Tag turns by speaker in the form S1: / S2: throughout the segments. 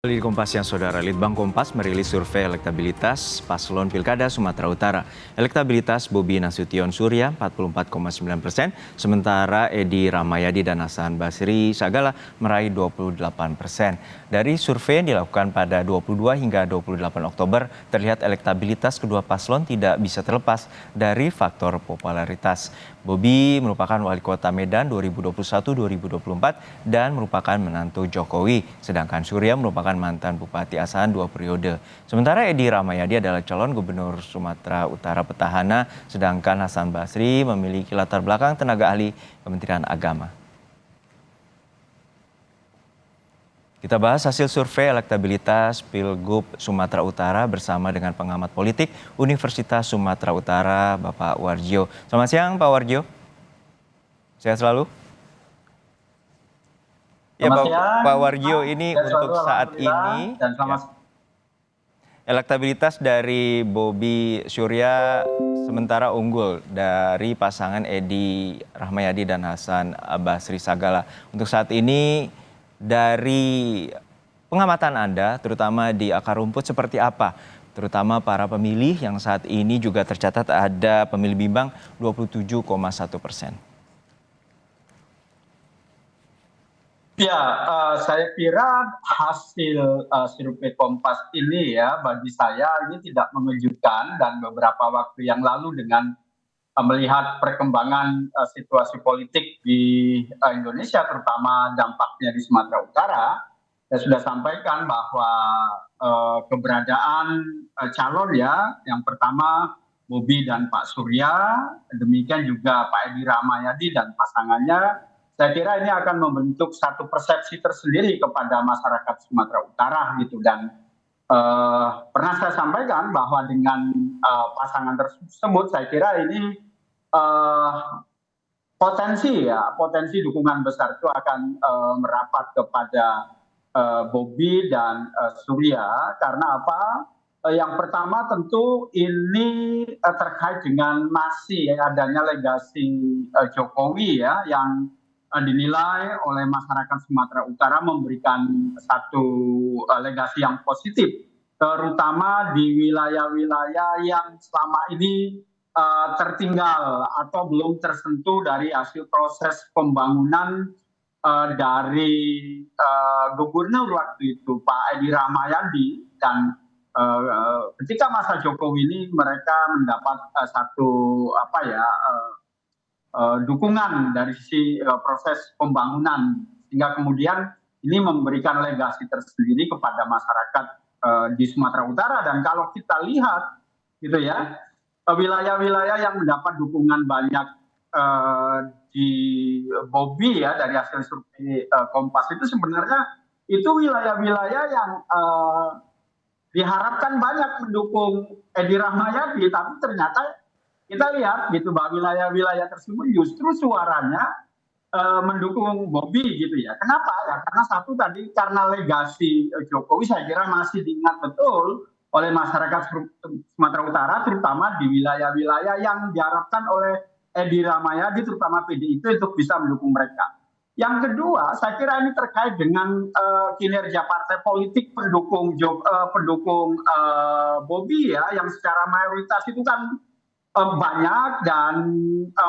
S1: Di Kompas yang Saudara, Litbang Kompas merilis survei elektabilitas paslon Pilkada Sumatera Utara. Elektabilitas Bobi Nasution Surya 44,9%, sementara Edi Rahmayadi dan Hasan Basri Sagala meraih 28%. Dari survei yang dilakukan pada 22 hingga 28 Oktober, terlihat elektabilitas kedua paslon tidak bisa terlepas dari faktor popularitas. Bobi merupakan wali kota Medan 2021-2024 dan merupakan menantu Jokowi, sedangkan Surya merupakan mantan Bupati Asahan 2 periode. Sementara Edi Rahmayadi adalah calon gubernur Sumatera Utara petahana, sedangkan Hasan Basri memiliki latar belakang tenaga ahli Kementerian Agama. Kita bahas hasil survei elektabilitas Pilgub Sumatera Utara bersama dengan pengamat politik Universitas Sumatera Utara, Bapak Warjio. Selamat siang, Pak Warjio. Sehat selalu? Ya, Pak Warjio, ini untuk saat ini elektabilitas dari Bobi Surya sementara unggul dari pasangan Edi Rahmayadi dan Hasan Basri Sagala. Untuk saat ini, dari pengamatan Anda, terutama di akar rumput, seperti apa? Terutama para pemilih yang saat ini juga tercatat ada pemilih bimbang 27,1%.
S2: Ya, saya kira hasil survei Kompas ini ya bagi saya ini tidak mengejutkan, dan beberapa waktu yang lalu dengan melihat perkembangan situasi politik di Indonesia, terutama dampaknya di Sumatera Utara, saya sudah sampaikan bahwa keberadaan calon ya, yang pertama Bobi dan Pak Surya, demikian juga Pak Edi Rahmayadi dan pasangannya, saya kira ini akan membentuk satu persepsi tersendiri kepada masyarakat Sumatera Utara gitu. Dan pernah saya sampaikan bahwa dengan pasangan tersebut, saya kira ini potensi dukungan besar itu akan merapat kepada Bobi dan Surya. Karena apa? Yang pertama tentu ini terkait dengan masih adanya legasi Jokowi ya, yang dinilai oleh masyarakat Sumatera Utara memberikan satu legasi yang positif, terutama di wilayah-wilayah yang selama ini tertinggal atau belum tersentuh dari hasil proses pembangunan dari gubernur waktu itu Pak Edi Rahmayadi. Dan ketika masa Jokowi ini mereka mendapat satu dukungan dari sisi proses pembangunan, sehingga kemudian ini memberikan legasi tersendiri kepada masyarakat di Sumatera Utara. Dan kalau kita lihat gitu ya, wilayah-wilayah yang mendapat dukungan banyak di Bobi ya dari hasil survei Kompas itu sebenarnya itu wilayah-wilayah yang diharapkan banyak mendukung Edi Rahmayadi, tapi ternyata kita lihat gitu bahwa wilayah-wilayah tersebut justru suaranya mendukung Bobi gitu ya. Kenapa? Ya karena satu tadi, karena legasi Jokowi saya kira masih diingat betul oleh masyarakat Sumatera Utara, terutama di wilayah-wilayah yang diharapkan oleh Edi Rahmayadi, terutama PDIP, untuk bisa mendukung mereka. Yang kedua, saya kira ini terkait dengan kinerja partai politik pendukung Bobi ya, yang secara mayoritas itu kan banyak, dan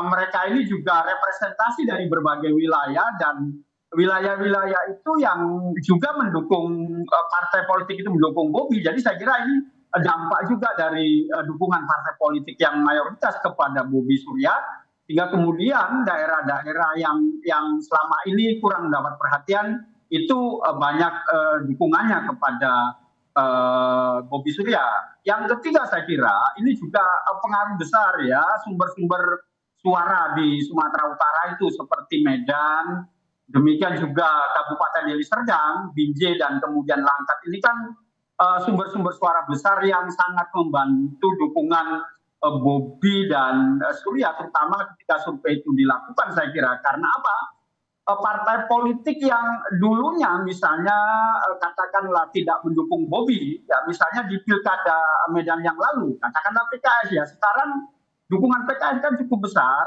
S2: mereka ini juga representasi dari berbagai wilayah, dan wilayah-wilayah itu yang juga mendukung partai politik itu mendukung Bobi. Jadi saya kira ini dampak juga dari dukungan partai politik yang mayoritas kepada Bobi Surya, sehingga kemudian daerah-daerah yang selama ini kurang mendapat perhatian itu banyak dukungannya kepada Bobi Surya. Yang ketiga, saya kira ini juga pengaruh besar ya, sumber-sumber suara di Sumatera Utara itu seperti Medan, demikian juga Kabupaten Deli Serdang, Binjai, dan kemudian Langkat. Ini kan sumber-sumber suara besar yang sangat membantu dukungan Bobi dan Surya, terutama ketika survei itu dilakukan, saya kira. Karena apa? Partai politik yang dulunya misalnya katakanlah tidak mendukung Bobi, ya misalnya di pilkada Medan yang lalu, katakanlah PKS ya, sekarang dukungan PKS kan cukup besar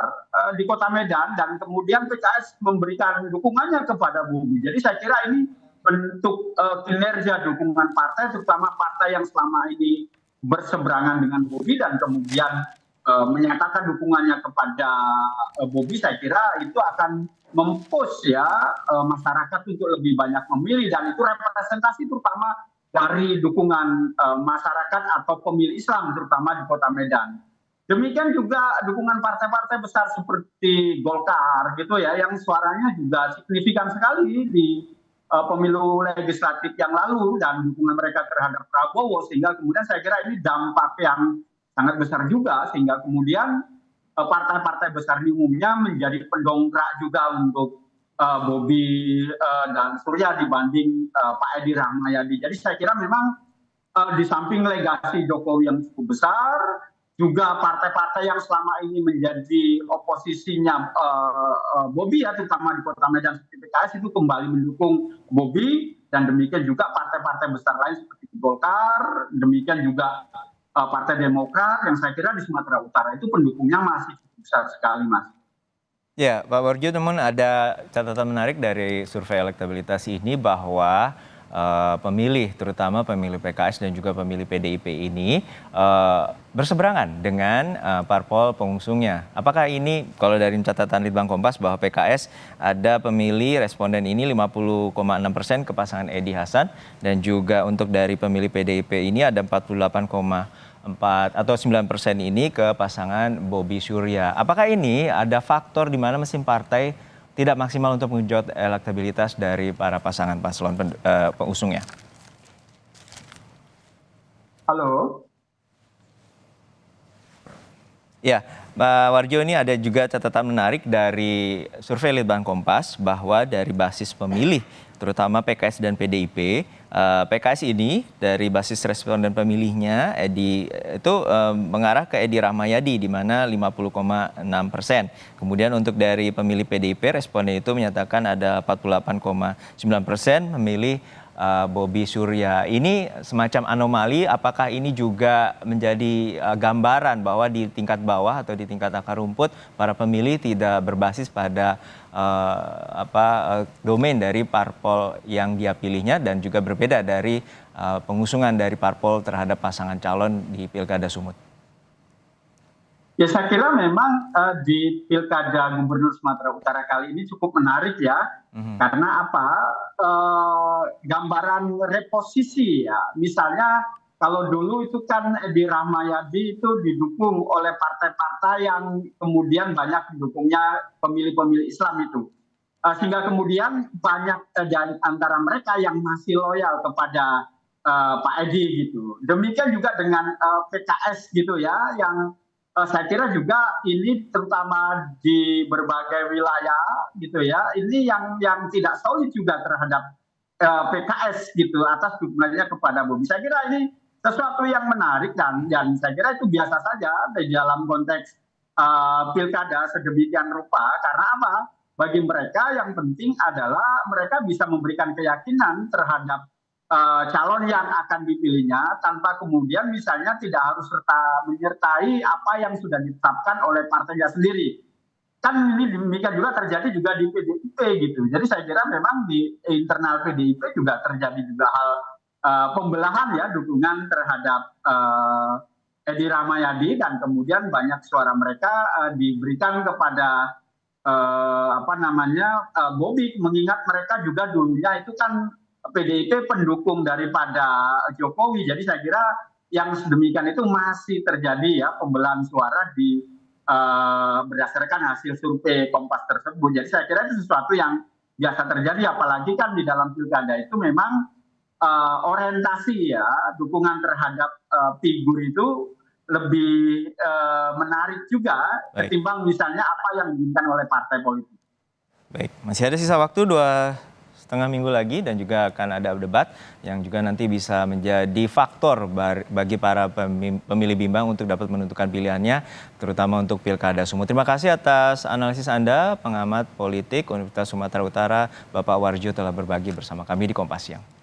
S2: di kota Medan, dan kemudian PKS memberikan dukungannya kepada Bobi. Jadi saya kira ini bentuk kinerja dukungan partai, terutama partai yang selama ini berseberangan dengan Bobi dan kemudian menyatakan dukungannya kepada Bobi, saya kira itu akan mempush ya masyarakat untuk lebih banyak memilih, dan itu representasi terutama dari dukungan masyarakat atau pemilih Islam terutama di Kota Medan. Demikian juga dukungan partai-partai besar seperti Golkar gitu ya, yang suaranya juga signifikan sekali di pemilu legislatif yang lalu, dan dukungan mereka terhadap Prabowo, sehingga kemudian saya kira ini dampak yang sangat besar juga, sehingga kemudian partai-partai besar di umumnya menjadi pendongkrak juga untuk Bobi dan Surya dibanding Pak Edi Rahmayadi. Jadi saya kira memang di samping legasi Jokowi yang cukup besar, juga partai-partai yang selama ini menjadi oposisinya Bobi ya, terutama di Kota Medan seperti PKS itu kembali mendukung Bobi, dan demikian juga partai-partai besar lain seperti Golkar, demikian juga Partai Demokrat, yang saya kira di Sumatera Utara itu pendukungnya masih besar sekali, Mas.
S1: Ya, Pak Warjo, namun ada catatan menarik dari survei elektabilitas ini bahwa pemilih, terutama pemilih PKS dan juga pemilih PDIP ini berseberangan dengan parpol pengusungnya. Apakah ini, kalau dari catatan Litbang Kompas, bahwa PKS ada pemilih responden ini 50,6% ke pasangan Edi Hasan, dan juga untuk dari pemilih PDIP ini ada 48,4 atau 9% ini ke pasangan Bobi Surya. Apakah ini ada faktor di mana mesin partai tidak maksimal untuk menggenjot elektabilitas dari para pasangan paslon pengusungnya?
S2: Halo?
S1: Ya, Pak Warjo, ini ada juga catatan menarik dari survei Litbang Kompas bahwa dari basis pemilih, terutama PKS dan PDIP, PKS ini dari basis responden pemilihnya itu mengarah ke Edi Rahmayadi di mana 50,6%. Kemudian untuk dari pemilih PDIP, responden itu menyatakan ada 48,9% memilih Bobi Surya. Ini semacam anomali, apakah ini juga menjadi gambaran bahwa di tingkat bawah atau di tingkat akar rumput para pemilih tidak berbasis pada domain dari parpol yang dia pilihnya, dan juga berbeda dari pengusungan dari parpol terhadap pasangan calon di Pilkada Sumut?
S2: Ya, saya kira memang di Pilkada Gubernur Sumatera Utara kali ini cukup menarik ya, karena apa? Gambaran reposisi ya. Misalnya kalau dulu itu kan Edi Rahmayadi itu didukung oleh partai-partai yang kemudian banyak didukungnya pemilih-pemilih Islam itu. Sehingga kemudian banyak dari antara mereka yang masih loyal kepada Pak Edi gitu. Demikian juga dengan PKS gitu ya, yang saya kira juga ini terutama di berbagai wilayah gitu ya, ini yang tidak solid juga terhadap PKS gitu atas dukungannya kepada Bobi. Saya kira ini sesuatu yang menarik, dan saya kira itu biasa saja di dalam konteks pilkada sedemikian rupa. Karena apa? Bagi mereka yang penting adalah mereka bisa memberikan keyakinan terhadap calon yang akan dipilihnya, tanpa kemudian misalnya tidak harus serta menyertai apa yang sudah ditetapkan oleh partainya sendiri. Kan ini demikian juga terjadi juga di PDIP gitu. Jadi saya kira memang di internal PDIP juga terjadi juga hal pembelahan ya, dukungan terhadap Edi Rahmayadi, dan kemudian banyak suara mereka diberikan kepada Bobi, mengingat mereka juga dulunya itu kan PDIP pendukung daripada Jokowi. Jadi saya kira yang sedemikian itu masih terjadi ya pembelahan suara di berdasarkan hasil survei Kompas tersebut. Jadi saya kira itu sesuatu yang biasa terjadi, apalagi kan di dalam pilkada itu memang orientasi ya, dukungan terhadap figur itu lebih menarik juga ketimbang misalnya apa yang diinginkan oleh partai politik.
S1: Baik, masih ada sisa waktu 2,5 minggu lagi, dan juga akan ada debat yang juga nanti bisa menjadi faktor bagi para pemilih bimbang untuk dapat menentukan pilihannya, terutama untuk Pilkada Sumut. Terima kasih atas analisis Anda, pengamat politik Universitas Sumatera Utara, Bapak Warjo, telah berbagi bersama kami di Kompas Siang.